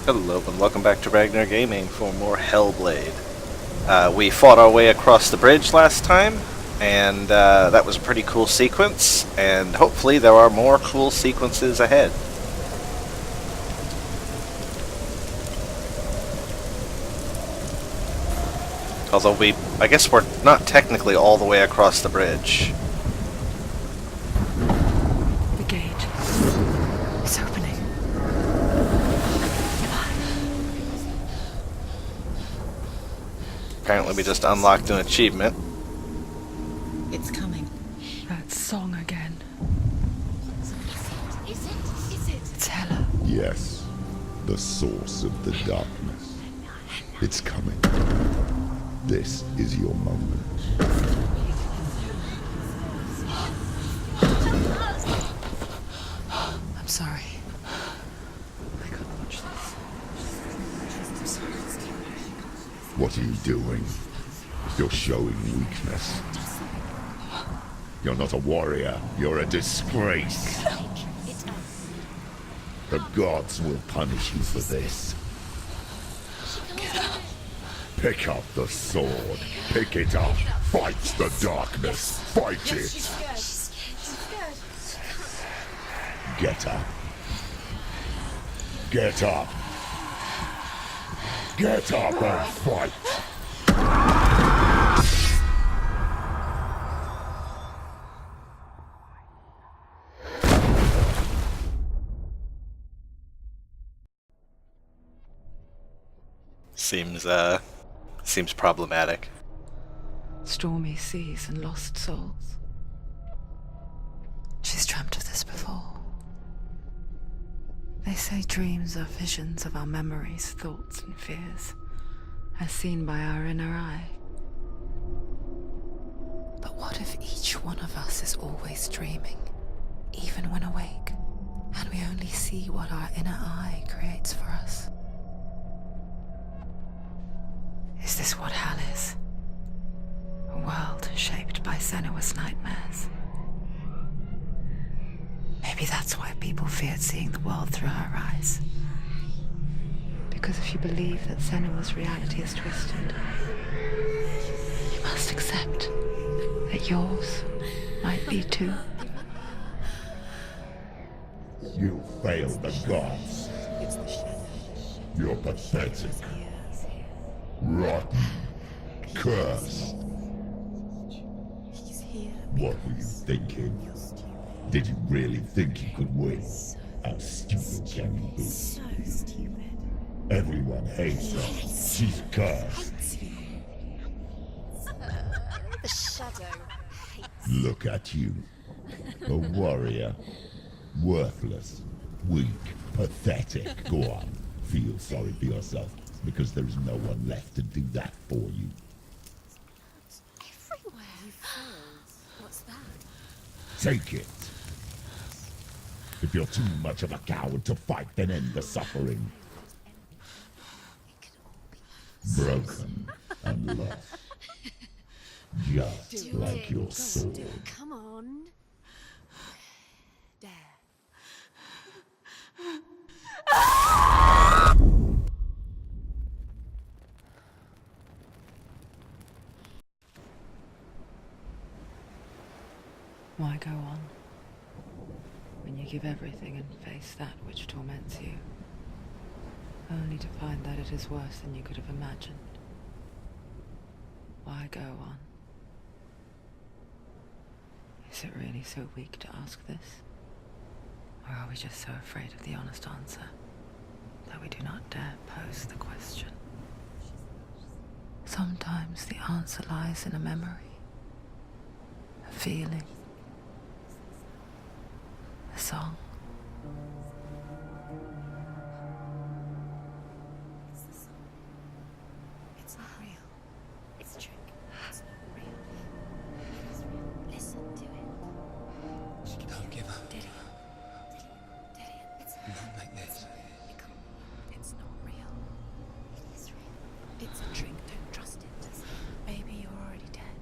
Hello and welcome back to Ragnar Gaming for more Hellblade. We fought our way across the bridge last time, and that was a pretty cool sequence, and hopefully there are more cool sequences ahead. Although I guess we're not technically all the way across the bridge. The gate is opening. Apparently we just unlocked an achievement. It's coming. That song again. Is it? It's Hela. Yes, the source of the darkness. It's coming. This is your moment. I'm sorry. I can't watch this. What are you doing? You're showing weakness. You're not a warrior. You're a disgrace. The gods will punish you for this. Pick up the sword. Pick it up. Fight the darkness. Fight it. Get up. Get up. Get up and fight. Seems problematic. Stormy seas and lost souls. She's dreamt of this before. They say dreams are visions of our memories, thoughts, and fears, as seen by our inner eye. But what if each one of us is always dreaming, even when awake, and we only see what our inner eye creates for us? Is this what hell is? A world shaped by Senua's nightmares. Maybe that's why people feared seeing the world through her eyes. Because if you believe that Senua's reality is twisted, you must accept that yours might be too. You failed the gods. You're pathetic. Rotten. Cursed. What were you thinking? Did you really think you could win? How stupid can you be? So stupid. Everyone hates her. She's cursed. The shadow hates. Look at you. A warrior. Worthless. Weak. Pathetic. Go on. Feel sorry for yourself, because there is no one left to do that for you. Everywhere. You failed. What's that? Take it. If you're too much of a coward to fight, then end the suffering. It could all be Broken and lost. Just like your sword. Come on. Dare. Why go on when you give everything and face that which torments you, only to find that it is worse than you could have imagined? Why go on? Is it really so weak to ask this? Or are we just so afraid of the honest answer that we do not dare pose the question? Sometimes the answer lies in a memory, a feeling, a song. It's not real. It's a trick. It's not real. It is real. Listen to it. Don't give up. Diddy. It's Not like this. It's not real. It is real. It's a trick. Don't trust it. Maybe you're already dead.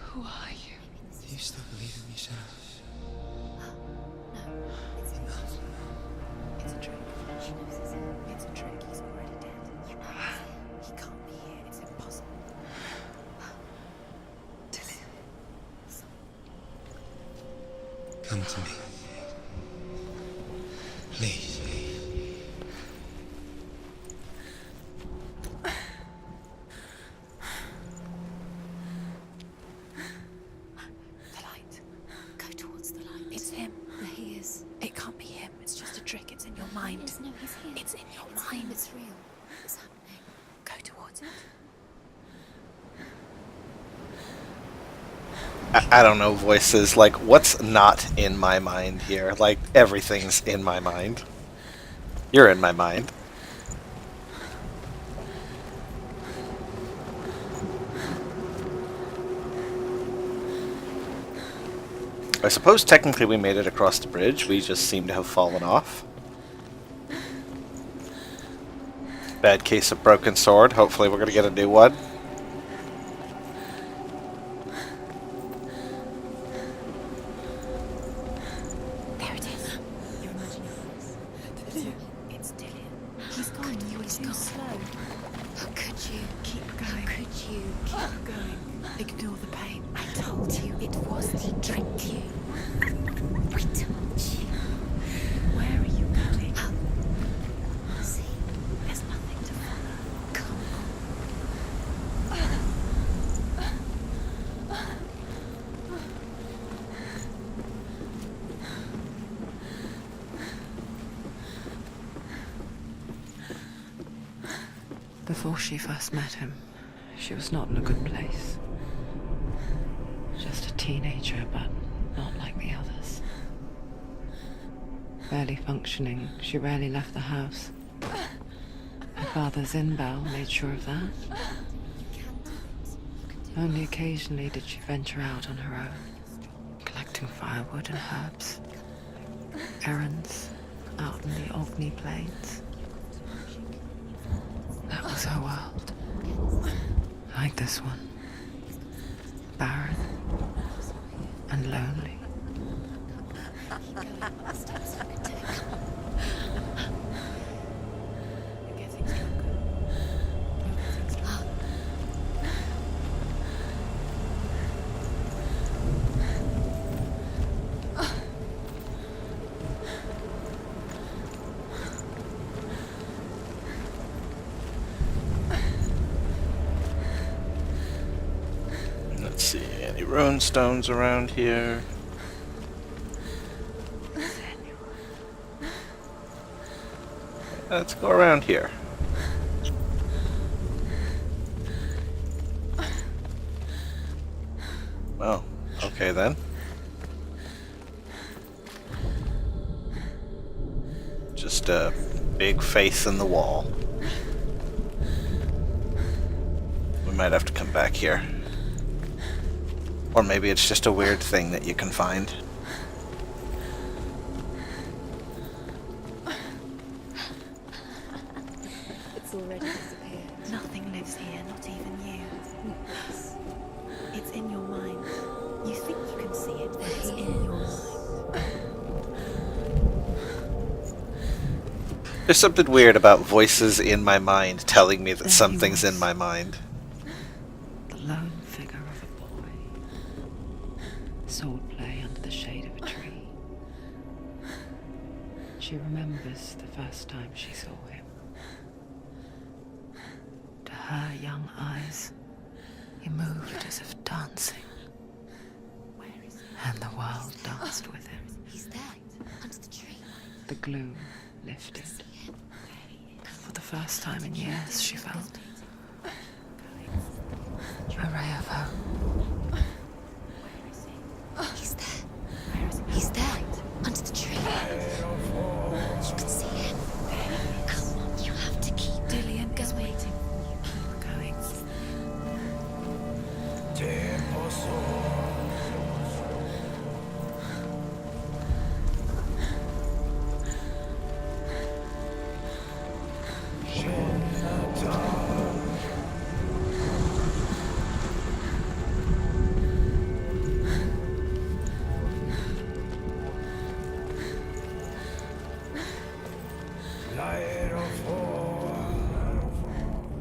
Who are you? Do you still believe in me, Senua? No. It's a trick. She knows it's a trick. He's Come to me. Please. The light. Go towards the light. It's him. There he is. It can't be him. It's just a trick. It's in your mind. No, he's here. It's in your mind. It's real. It's happening. Go towards it. I don't know, voices. Like, what's not in my mind here? Like, everything's in my mind. You're in my mind. I suppose technically we made it across the bridge. We just seem to have fallen off. Bad case of broken sword. Hopefully we're going to get a new one. There it is. You're imagining this. It's Dillian. He's gone. You were too slow. How could you? Keep going. How could you? Keep going. Ignore the pain. I told you it was to drink you. I told you. Where are you going? See, there's nothing to follow. Come Before she first met him, she was not in a good place. Just a teenager, but not like the others. Barely functioning, she rarely left the house. Her father's in-bell made sure of that. Only occasionally did she venture out on her own, collecting firewood and herbs. Errands out in the Ogni Plains. That was her world. Like this one. Barren and lonely. You're getting stronger. You're getting stronger. Let's see, any rune stones around here? Let's go around here. Well, okay then. Just a big face in the wall. We might have to come back here. Or maybe it's just a weird thing that you can find. It's already disappeared. Nothing lives here, not even you. It's in your mind. You think you can see it, but it's in your mind. There's something weird about voices in my mind telling me that There he something's in was. my mind. The lone figure of a boy. Sword play under the shade of a tree. She remembers the first time she saw him. To her young eyes, he moved as if dancing. Where is he? And the world danced with him. He's there, under the tree. The gloom lifted. For the first time in years, she felt a ray of hope. He's there. Where is he? He's there, under the tree. You can see him. Come on, you have to keep Dillian is waiting. Keep going.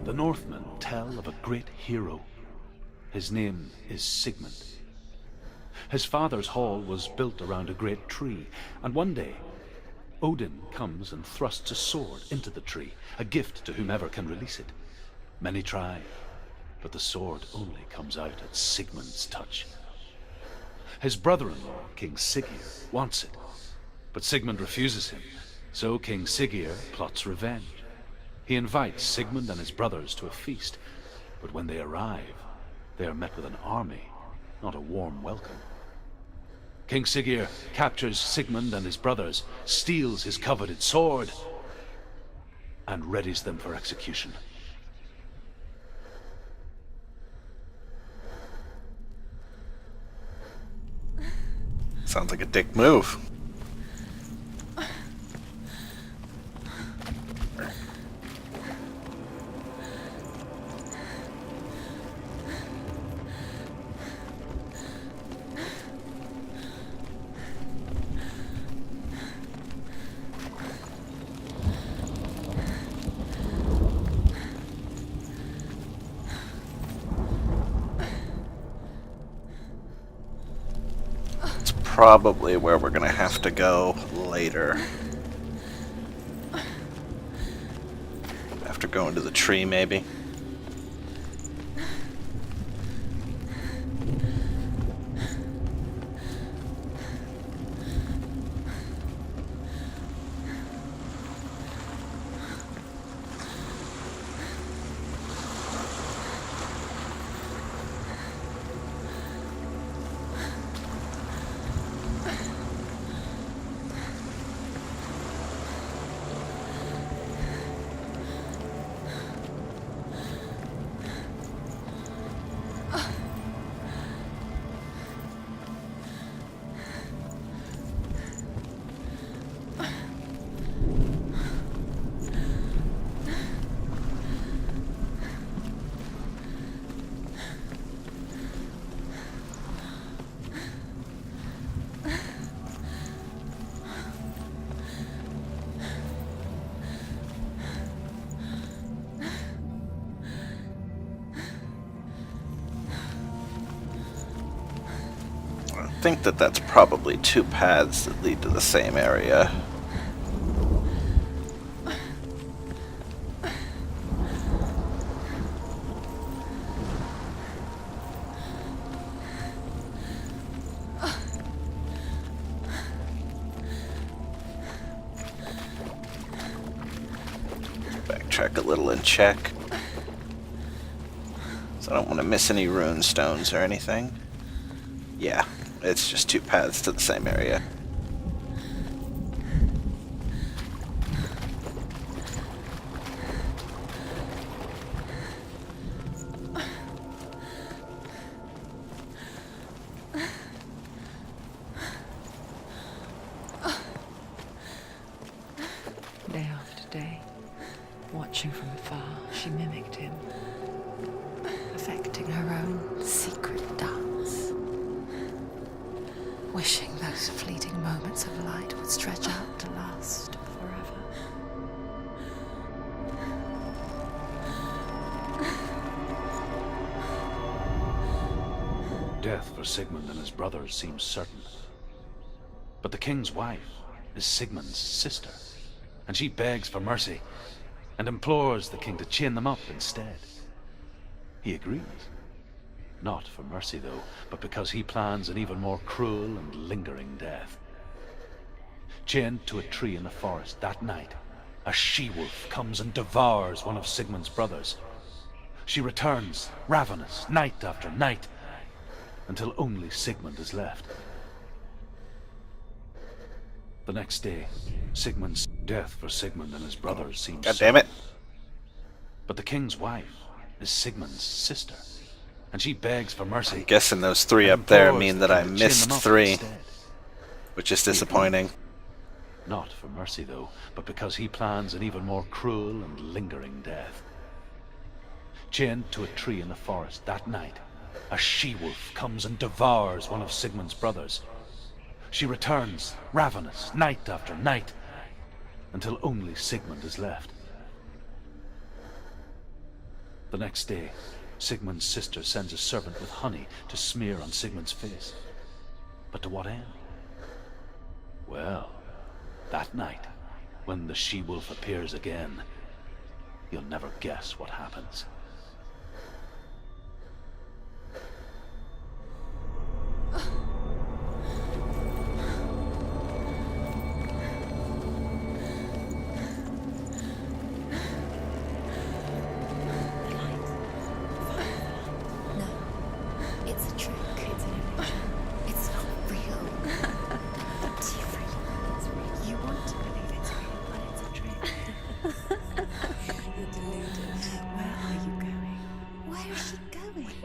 The Northmen tell of a great hero. His name is Sigmund. His father's hall was built around a great tree, and one day, Odin comes and thrusts a sword into the tree, a gift to whomever can release it. Many try, but the sword only comes out at Sigmund's touch. His brother-in-law, King Siggeir, wants it, but Sigmund refuses him, so King Siggeir plots revenge. He invites Sigmund and his brothers to a feast, but when they arrive, they are met with an army, not a warm welcome. King Siggeir captures Sigmund and his brothers, steals his coveted sword, and readies them for execution. Sounds like a dick move. Probably where we're gonna have to go later. After going to the tree, maybe. I think that that's probably two paths that lead to the same area. Backtrack a little and check. So I don't want to miss any rune stones or anything. Yeah. It's just two paths to the same area. Day after day, watching from afar, she mimicked him, affecting her own secret dance. Wishing those fleeting moments of light would stretch out to last forever. Death for Sigmund and his brothers seems certain. But the king's wife is Sigmund's sister, and she begs for mercy and implores the king to chain them up instead. He agrees. Not for mercy, though, but because he plans an even more cruel and lingering death. Chained to a tree in the forest that night, a she-wolf comes and devours one of Sigmund's brothers. She returns, ravenous, night after night, until only Sigmund is left. The next day, Sigmund's death for Sigmund and his brothers seems God damn it. But the king's wife is Sigmund's sister, and she begs for mercy. I'm guessing those three up there mean that I missed three, which is disappointing. Not for mercy, though, but because he plans an even more cruel and lingering death. Chained to a tree in the forest that night, a she-wolf comes and devours one of Sigmund's brothers. She returns, ravenous, night after night, until only Sigmund is left. The next day, Sigmund's sister sends a servant with honey to smear on Sigmund's face. But to what end? Well, that night, when the she-wolf appears again, you'll never guess what happens. No, it's a trick. It's an illusion. It's not real. Do you really? It's real. You want to believe it's real, but it's a trick. You're deluded. Where are you going? Where is she going?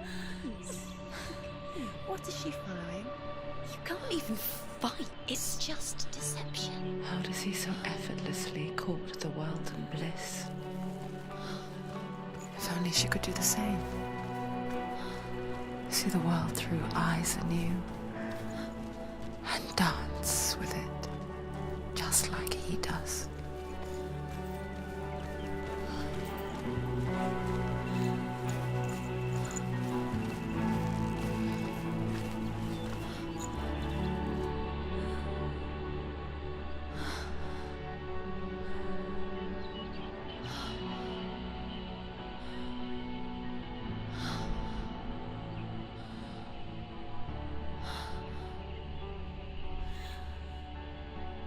What is she following? You can't even fight. It's just deception. How does he so effortlessly court the world and bliss? If only she could do the same. See the world through eyes anew and dance with it, just like he does.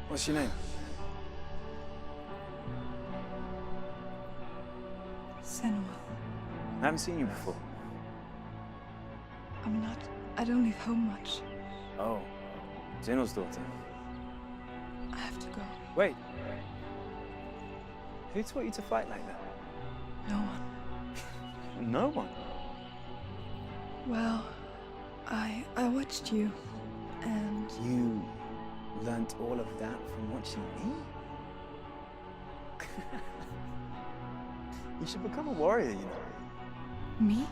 What's your name? Senua. I haven't seen you before. I don't leave home much. Oh, Zenua's daughter. I have to go. Wait. Who taught you to fight like that? No one. No one. Well, I watched you, and You learnt all of that from watching me? You should become a warrior, you know. me?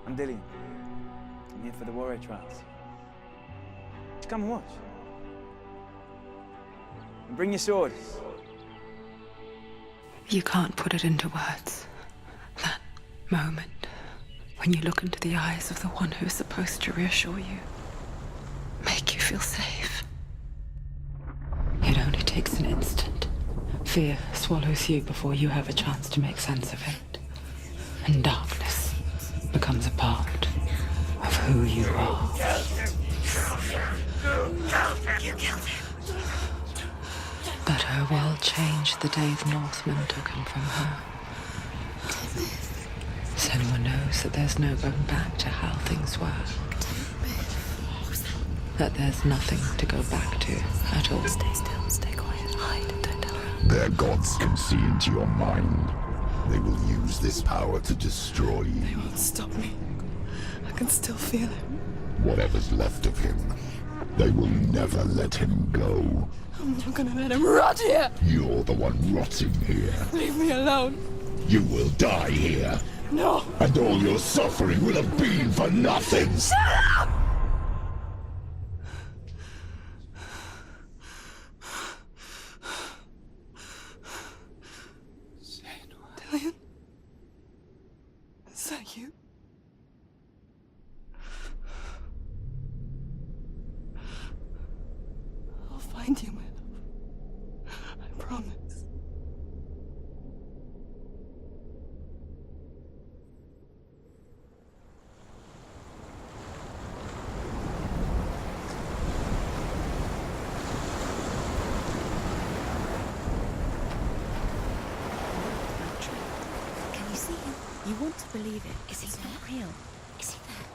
I'm Dillian. I'm here for the warrior trials. Just come and watch. And bring your sword. You can't put it into words. That moment when you look into the eyes of the one who's supposed to reassure you, make you feel safe. It only takes an instant. Fear swallows you before you have a chance to make sense of it. And darkness becomes a part of who you are. But her world changed the day the Northmen took him from her. Senua knows that there's no going back to how things were. That there's nothing to go back to at all. Stay still, stay quiet, hide, don't tell her. Their gods can see into your mind. They will use this power to destroy They you. won't stop me. I can still feel him. Whatever's left of him, they will never let him go. I'm not gonna let him rot here. You're the one rotting here. Leave me alone. You will die here. No. And all your suffering will have been for nothing. Dillian? Is that you? I'll find you, my love. I promise. Can you see him? You want to believe it. Is he not real? Is he there?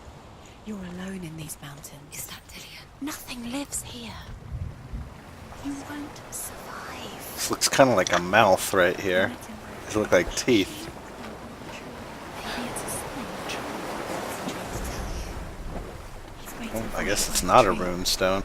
You're alone in these mountains. Is that Dillian? Nothing lives here. You won't survive. This looks kind of like a mouth right here. These look like teeth. Maybe it's a sign. He's trying to tell you. He's waiting Well, for I you guess by it's the not a tree. rune stone.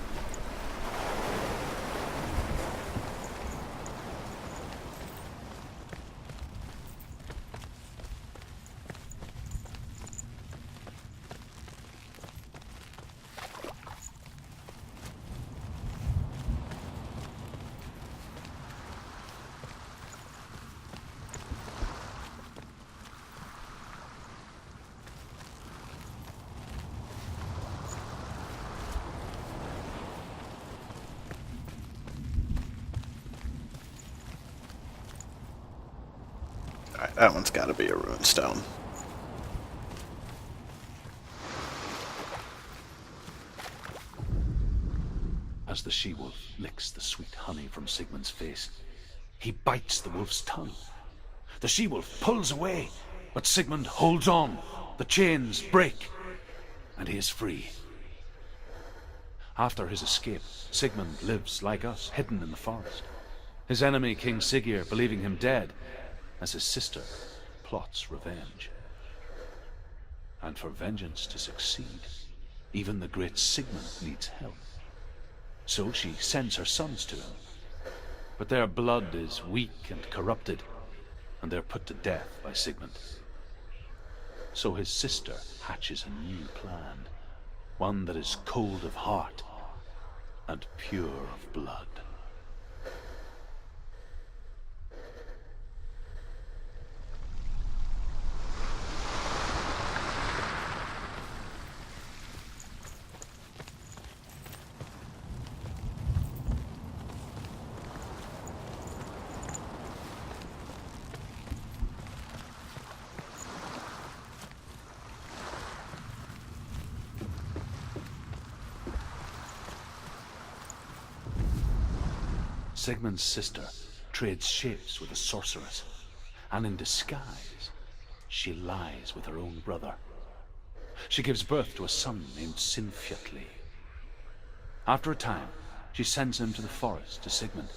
That one's got to be a runestone. As the she-wolf licks the sweet honey from Sigmund's face, he bites the wolf's tongue. The she-wolf pulls away, but Sigmund holds on. The chains break, and he is free. After his escape, Sigmund lives like us, hidden in the forest. His enemy, King Siggeir, believing him dead, as his sister plots revenge. And for vengeance to succeed, even the great Sigmund needs help. So she sends her sons to him. But their blood is weak and corrupted, and they're put to death by Sigmund. So his sister hatches a new plan, one that is cold of heart and pure of blood. Sigmund's sister trades shapes with a sorceress, and in disguise, she lies with her own brother. She gives birth to a son named Sinfjotli. After a time, she sends him to the forest to Sigmund.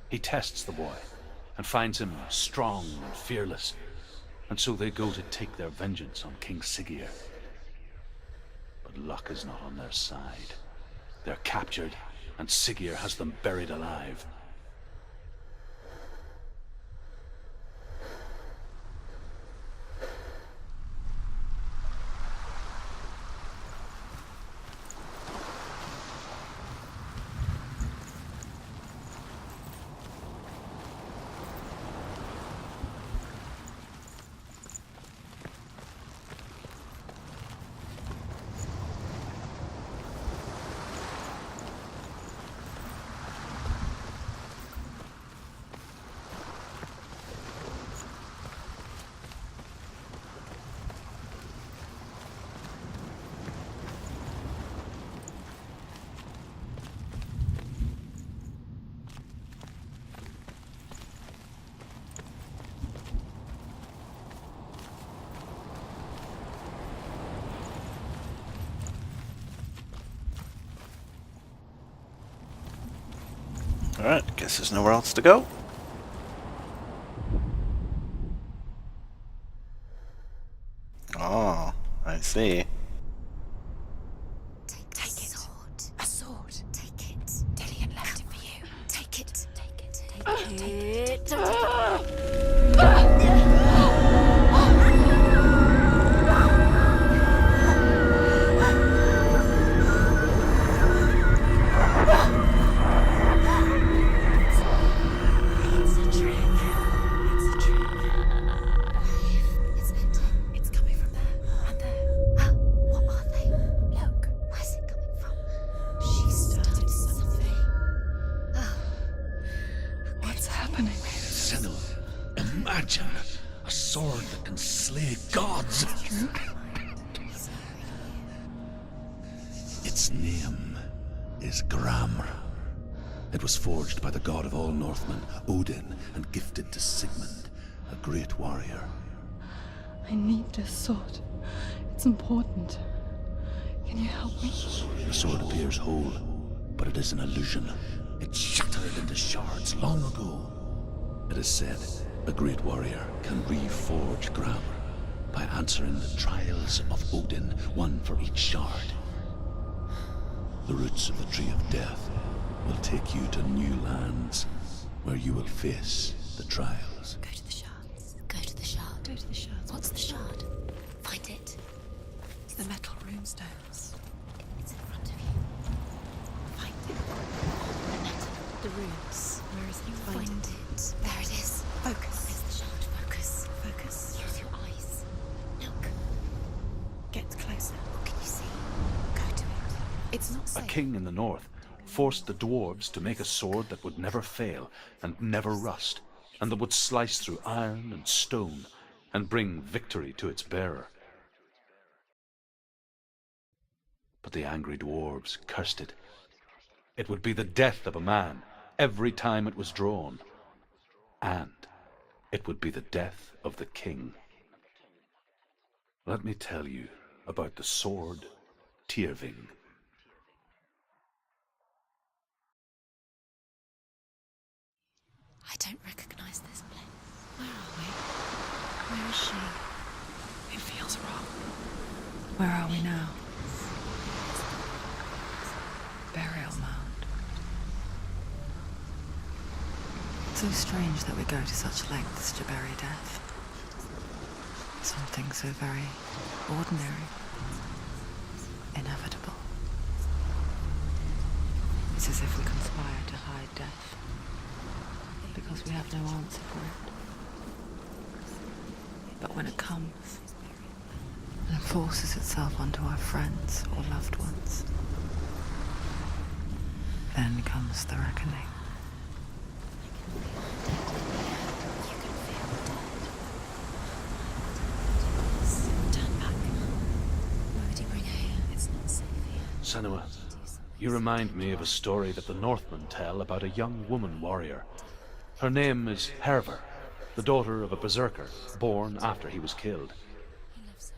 He tests the boy and finds him strong and fearless, and so they go to take their vengeance on King Siggeir. But luck is not on their side. They're captured, and Siggeir has them buried alive. Alright, guess there's nowhere else to go. Oh, I see. Take it. Sword. A sword. Take it. Dillian left it for you. Take it. Take it. Take it. Senua, imagine a sword that can slay gods. Its name is Gramr. It was forged by the god of all Northmen, Odin, and gifted to Sigmund, a great warrior. I need this sword. It's important. Can you help me? The sword appears whole, but it is an illusion. It shattered into shards long ago. It is said a great warrior can reforge Gramr by answering the trials of Odin, one for each shard. The roots of the Tree of Death will take you to new lands where you will face the trials. Go to the shards. Go to the shard. Go to the shards. What's the shard? Find it. It's the metal runestones. It's in front of you. Find it. The metal. The runes. Where is it? Find it. There it is. Focus. It's the shard. Focus. Focus. Use your eyes. Look. Get closer. What can you see? Go to it. It's not A safe. king in the north forced the dwarves to make a sword that would never fail and never rust. and that would slice through iron and stone and bring victory to its bearer. But the angry dwarves cursed it. It would be the death of a man every time it was drawn, and it would be the death of the king. Let me tell you about the sword Tyrving. I don't recognize this place. Where are we? Where is she? It feels wrong. Where are we now? Burial mound. So strange that we go to such lengths to bury death. Something so very ordinary, inevitable. It's as if we conspire to hide death, because we have no answer for it. But when it comes, and forces itself onto our friends or loved ones, then comes the reckoning. Turn back. Why would he bring her here? It's not safe here. Senua, you remind me of a story that the Northmen tell about a young woman warrior. Her name is Hervor, the daughter of a berserker, born after he was killed.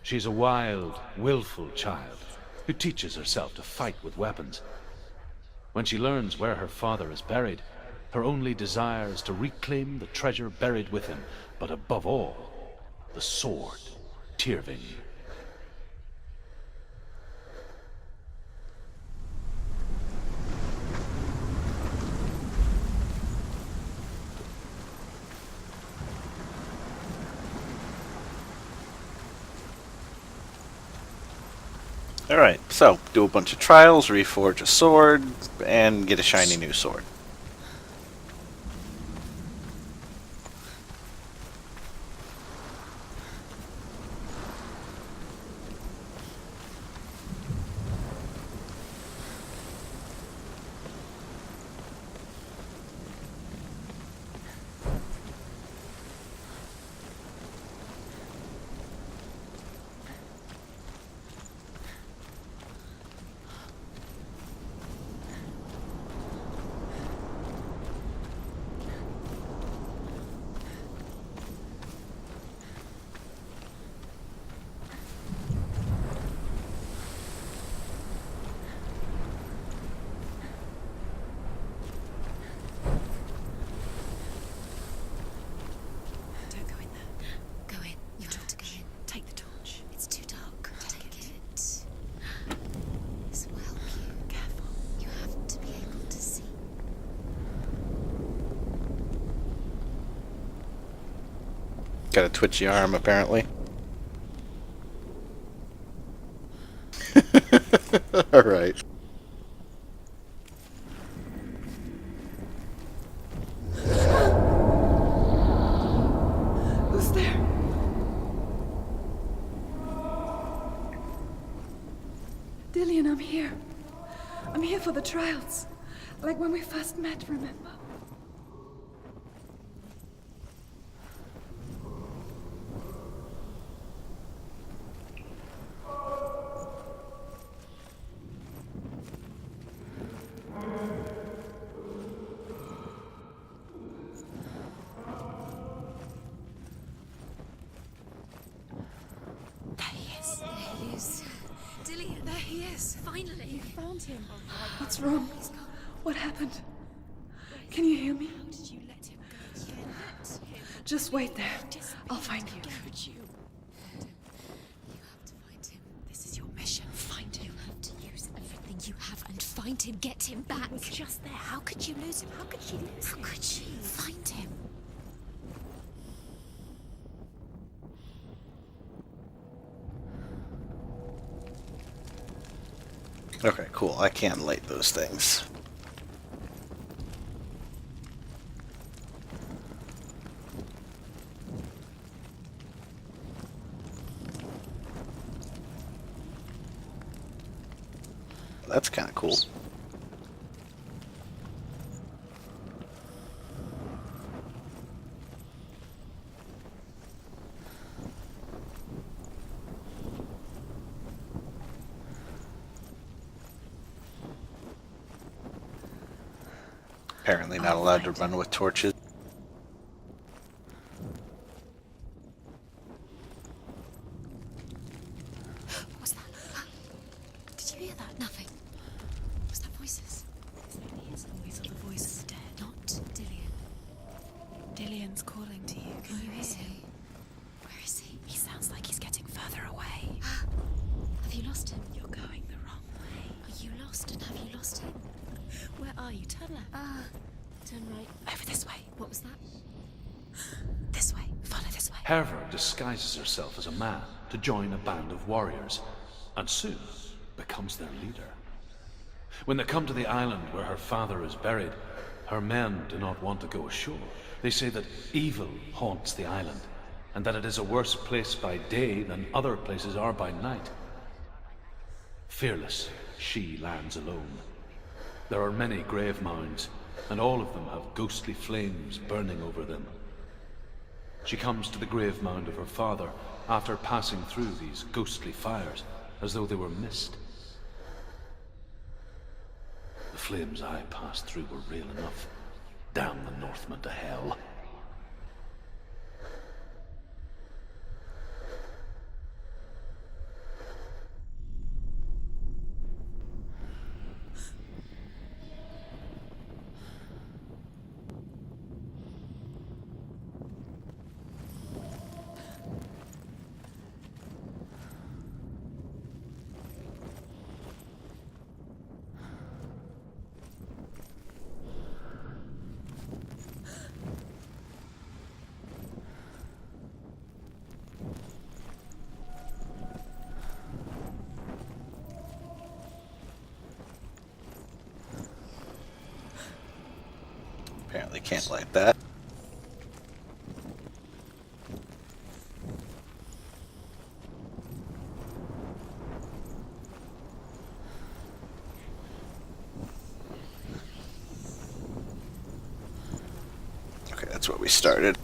She's a wild, willful child who teaches herself to fight with weapons. When she learns where her father is buried, her only desire is to reclaim the treasure buried with him, but above all, the sword, Tyrving. Alright, so do a bunch of trials, reforge a sword, and get a shiny new sword. Don't go in there. Go in. You have to go in. Take the torch. It's too dark. Take it. This will help you. Careful. You have to be able to see. Got a twitchy arm, apparently. Alright. Who's there? Dillian, I'm here. I'm here for the trials. Like when we first met, remember? There he is. There he is. Dillian, there he is. Finally. You found him. What's wrong? What happened? Can you hear me? How did you let him go? You let him. Just wait there. I'll find you. Could you? You have to find him. This is your mission. Find him. You have to use everything you have and find him. Get him back. He was just there. How could you lose him? How could she lose him? How could she? Find him. Okay, cool. I can't light those things. That's kind of cool. Apparently not I'll allowed to find run with torches. What was that? Did you hear that? Nothing. Was that voices? Is that his voice or the voice of the dead? Not Dillian. Dillian's calling to you. Can you hear him? Where is he? He sounds like he's getting further away. Have you lost him? You're going the wrong way. Are you lost and have you lost him? Where are you? Turn left. Turn right. Over this way. What was that? This way. Follow this way. Herva disguises herself as a man to join a band of warriors, and soon becomes their leader. When they come to the island where her father is buried, her men do not want to go ashore. They say that evil haunts the island, and that it is a worse place by day than other places are by night. Fearless, she lands alone. There are many grave mounds, and all of them have ghostly flames burning over them. She comes to the grave mound of her father after passing through these ghostly fires, as though they were mist. The flames I passed through were real enough. Damn the Northmen to hell. Apparently can't light that. Okay, that's where we started.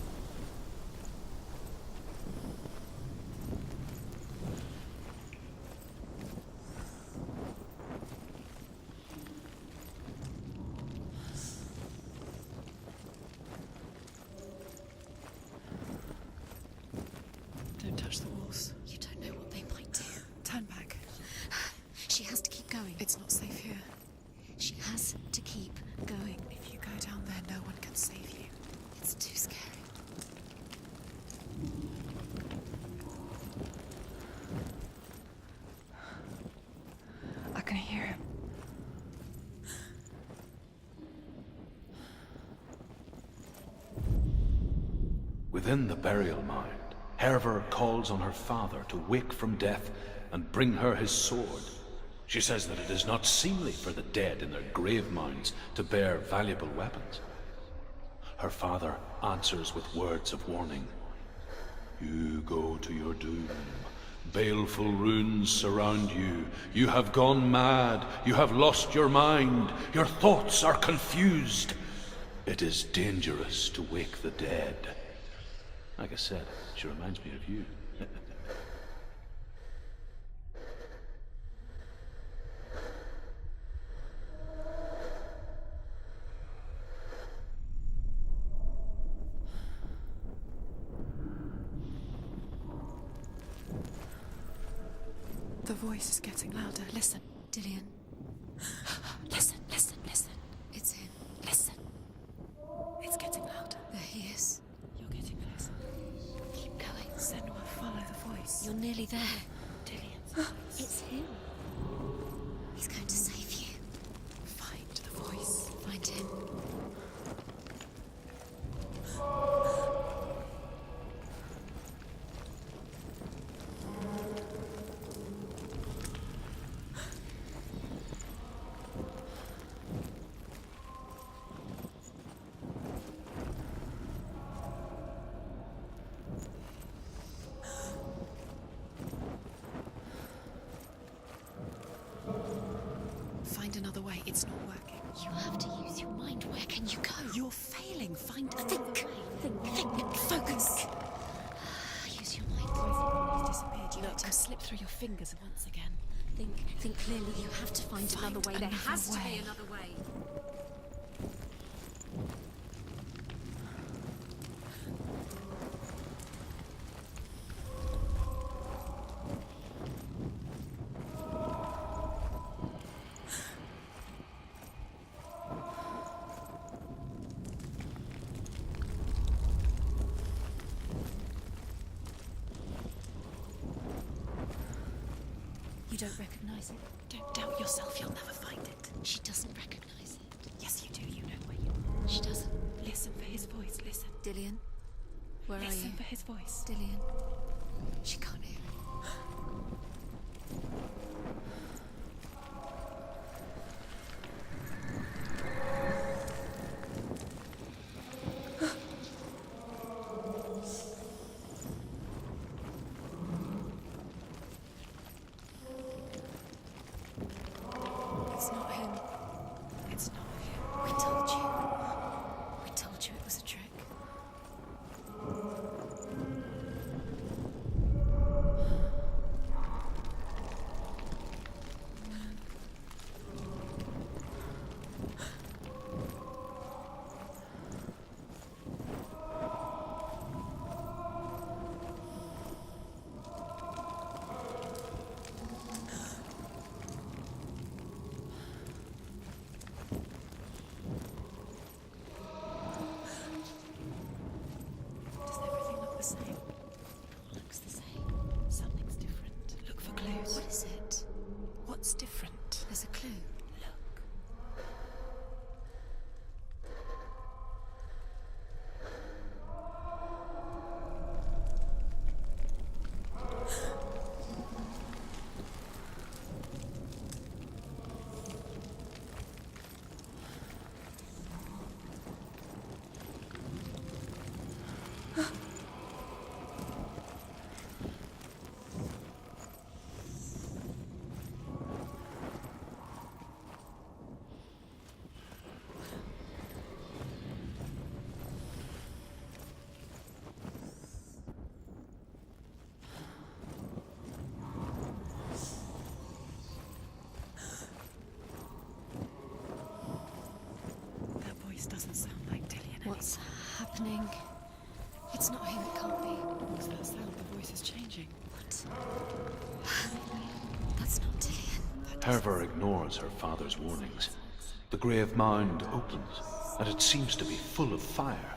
Don't touch the walls. You don't know what they might do. Turn back. She has to keep going. It's not safe here. She has to keep going. If you go down there, no one can save you. It's too scary. I can hear him. Within the burial mound, Herva calls on her father to wake from death and bring her his sword. She says that it is not seemly for the dead in their grave mounds to bear valuable weapons. Her father answers with words of warning. You go to your doom. Baleful runes surround you. You have gone mad. You have lost your mind. Your thoughts are confused. It is dangerous to wake the dead. Like I said, she reminds me of you. The voice is getting louder. Listen. Dillian. Listen, listen, listen. It's him. Listen. It's getting louder. There he is. You're getting closer. Keep going. Senua, follow the voice. You're nearly there. Dillian's voice. It's him. He's going to save you. Find the voice. Find him. Find another way. It's not working. You have to use your mind. Where can you go? You're failing. Find another Think. way. Think. Focus. Use your mind. He's disappeared. You let him slip through your fingers once again. Think clearly. You have to find another way. There another has to way. be another way. You don't recognize it? Don't doubt yourself, you'll never find it. She doesn't recognize it. Yes, you do. You know where you are. She doesn't. Listen for his voice, listen. Dillian? Where are Listen you? for his voice. Dillian? She can't hear. It's not him. It's not him. We told you. We told you it was a trick. Does everything look the same? Looks the same. Something's different. Look for clues. What is it? What's different? There's a clue. Look. That voice doesn't sound like Dillian. What's happening? It's not him, it can't be. What's that sound? The voice is changing. What? That's not Dillian. Herva ignores her father's warnings. The grave mound opens, and it seems to be full of fire.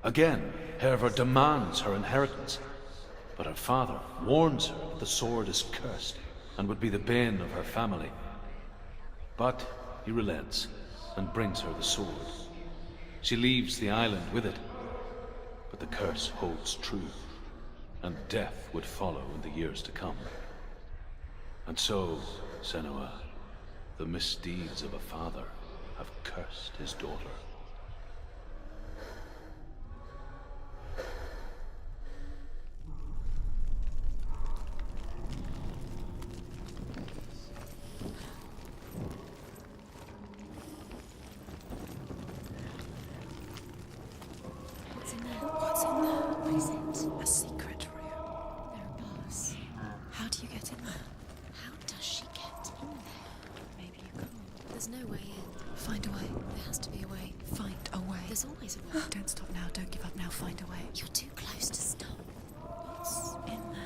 Again, Herva demands her inheritance, but her father warns her that the sword is cursed and would be the bane of her family. But he relents and brings her the sword. She leaves the island with it, but the curse holds true, and death would follow in the years to come. And so, Senua, the misdeeds of a father have cursed his daughter. What's in there? What's in there? What is it? A secret room. There are bars. How do you get in there? How does she get in there? Maybe you can't. There's no way in. Find a way. There has to be a way. Find a way. There's always a way. Don't stop now. Don't give up now. Find a way. You're too close to stop. What's in there?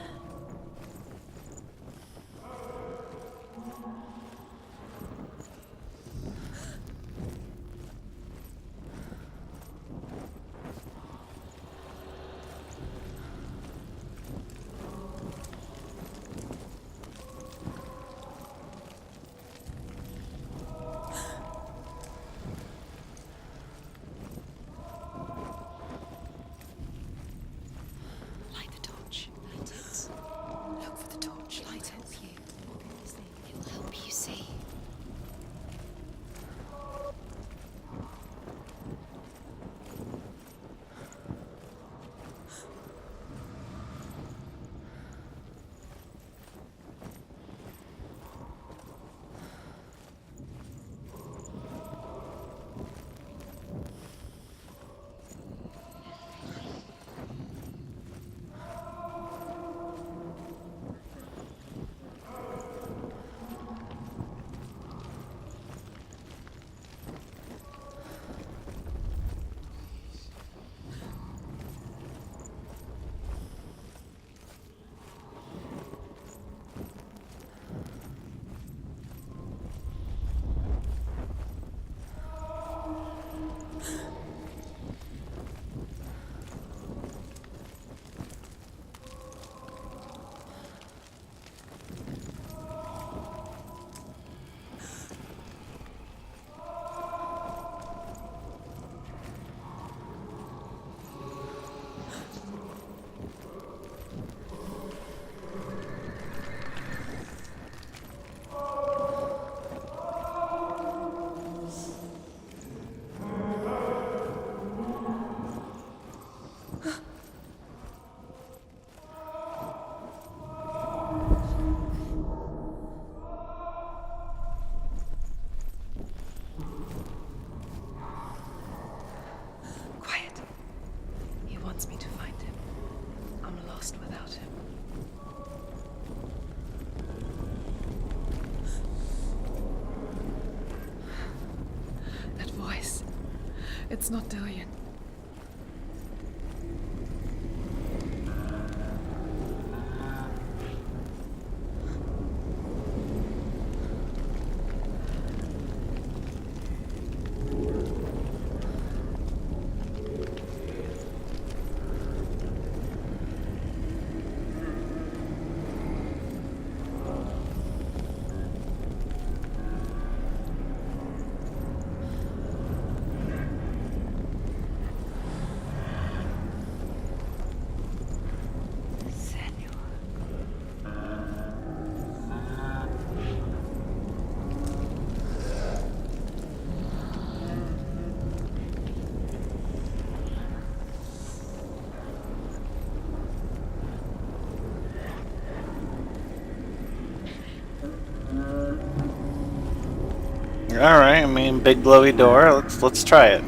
Light the torch. Light it. It's not Dillian. Alright, I mean, big glowy door. Let's try it.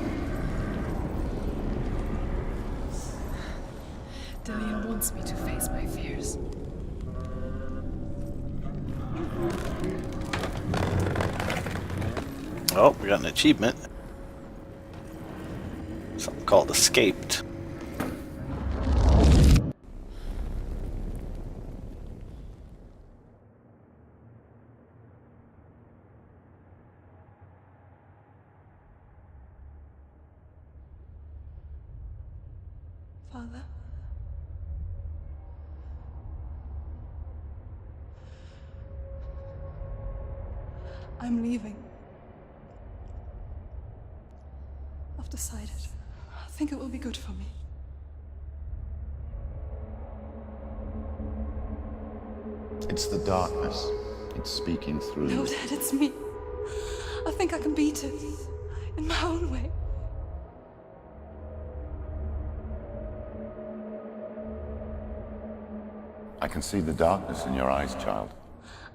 Dillian wants me to face my fears. Oh, we got an achievement. Something called Escaped. Father? I'm leaving. I've decided. I think it will be good for me. It's the darkness. It's speaking through No, you. Dad, it's me. I think I can beat it. In my own way. I can see the darkness in your eyes, child.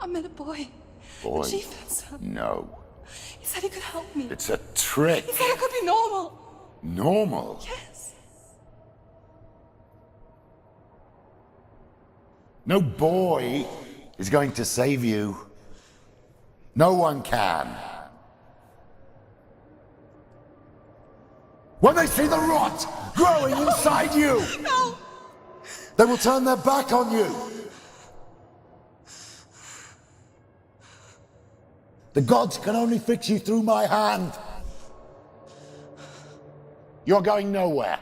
I met a boy. Boy. The chieftain's son. No. He said he could help me. It's a trick. He said I could be normal. Normal. Yes. No boy is going to save you. No one can. When they see the rot growing inside you, No! they will turn their back on you. The gods can only fix you through my hand. You're going nowhere.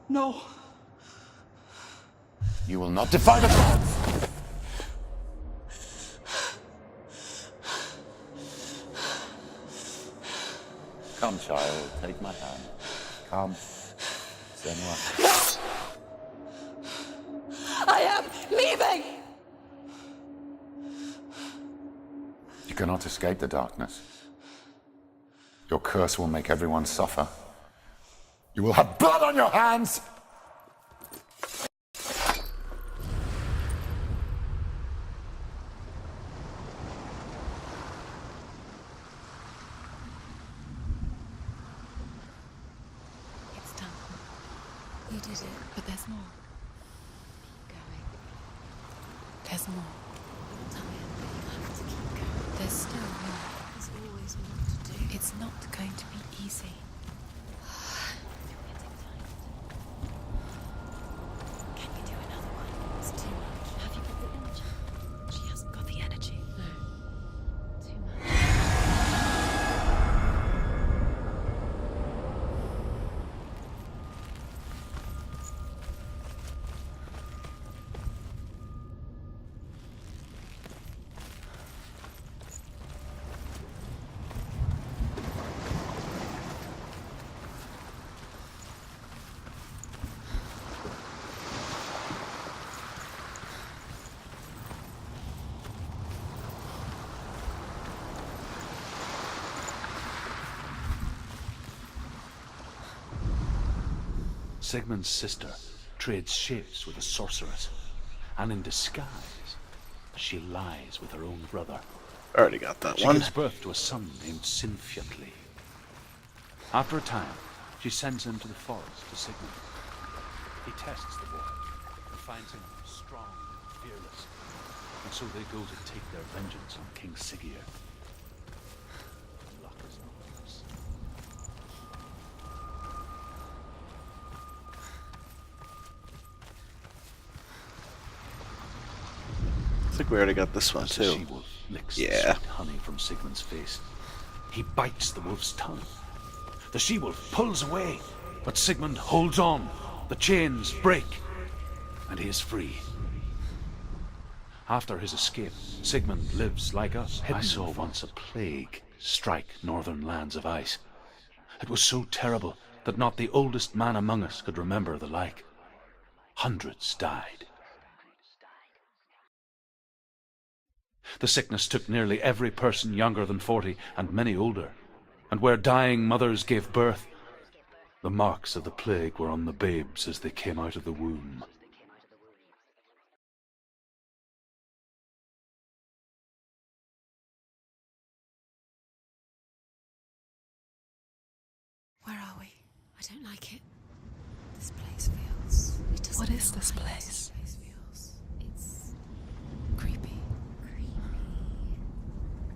No. You will not defy the gods. Come, child, take my hand. Come. Senua. I am leaving! You cannot escape the darkness. Your curse will make everyone suffer. You will have blood on your hands! It's done. You did it, but there's more. Keep going. There's more. I'm tired, but you have to keep going. There's still more. There's always more to do. It's not going to be easy. You're getting tired. Can you do another one? It's too much. Have you got the energy? She hasn't got the energy. No. Too much. Sigmund's sister trades shapes with a sorceress, and in disguise, she lies with her own brother. Already got that She one. gives birth to a son named Sinfjotli. After a time, she sends him to the forest to Sigmund. He tests the boy and finds him strong and fearless, and so they go to take their vengeance on King Siggeir. think we already got this one As the too. she-wolf licks Yeah. the sweet honey from Sigmund's face, he bites the wolf's tongue. The she-wolf pulls away, but Sigmund holds on. The chains break, and he is free. After his escape, Sigmund lives like us. I saw once a plague strike northern lands of ice. It was so terrible that not the oldest man among us could remember the like. Hundreds died. The sickness took nearly every person younger than 40 and many older. And where dying mothers gave birth, the marks of the plague were on the babes as they came out of the womb. Where are we? I don't like it. This place feels... It doesn't What is feel this right. place? This place feels... It's... creepy.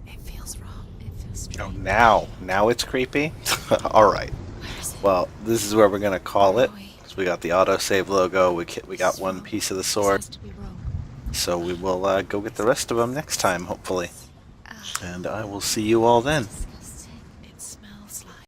It feels wrong. It feels strange. Oh, now it's creepy? Alright. Where is it? Well, this is where we're going to call it. Where are we? 'Cause we got the autosave logo, we got one piece of the sword. This has to be wrong. So we will go get the rest of them next time, hopefully. And I will see you all then.